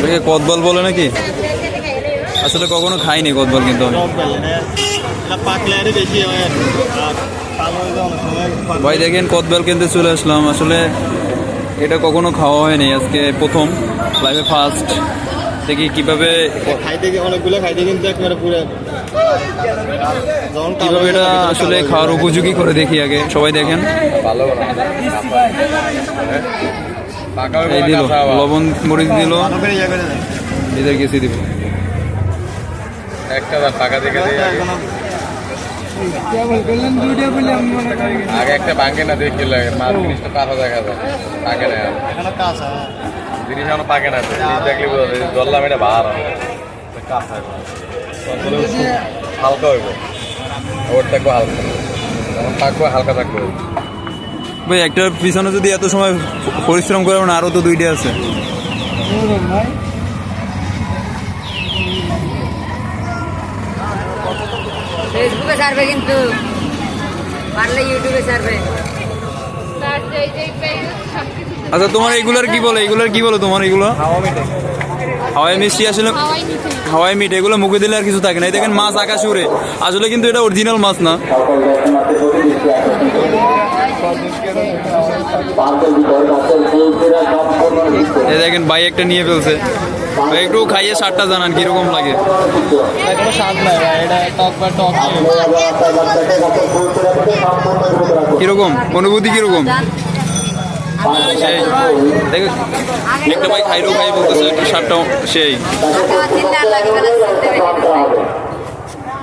এটাকে কদবল বলে নাকি? আসলে কখনো খাইনি কদবল, কিন্তু আমি ভাই দেখেন কদবল কিনতে চলে আসলাম। আসলে এটা কখনো খাওয়া হয়নি, আজকে প্রথম, লাইফে ফার্স্ট। দেখি কিভাবে কিভাবে এটা আসলে খাওয়ার উপযোগী করে দেখি আগে। সবাই দেখেন, এই দিল লবণ মরিচ দিল, এদের গেছি দিব একটা টাকা দেখে আগে একটা ভাঙে না দেখি লাগে মাছ জিনিসটা কাঁচা দেখা যায়, পাকে না জিনিস এখনো পাকে না, দেখলে বোঝা যায় ধরলাম এটা ভার হালকা হইব, ওর থাকবো হালকা, থাকবো হালকা থাকবো। ভাই একটার পিছনে যদি এত সময় পরিশ্রম করে না, আরও তো দুইটা আছে। ফেসবুকে ছাড়বে, কিন্তু পারলে ইউটিউবে ছাড়বে। আচ্ছা তোমার এগুলার কি বলে, এগুলার কি বলো তোমার এগুলো? হাওয়াই মিষ্টি। আসলে হাওয়াই মিট, এগুলো মুখে দিলে আর কিছু থাকে না। এই দেখেন মাছ আকাশে উড়ে, আসলে কিন্তু এটা অরিজিনাল মাছ না। এই দেখেন ভাই একটা নিয়ে ফেলছে, একটু খাইয়ে স্বাদটা জানান কিরকম লাগে। কিরকম অনুভূতি, কিরকম? সেই দেখো একটা ভাই খাইলেও খাই বলতেছে, একটু স্বাদটা সেই।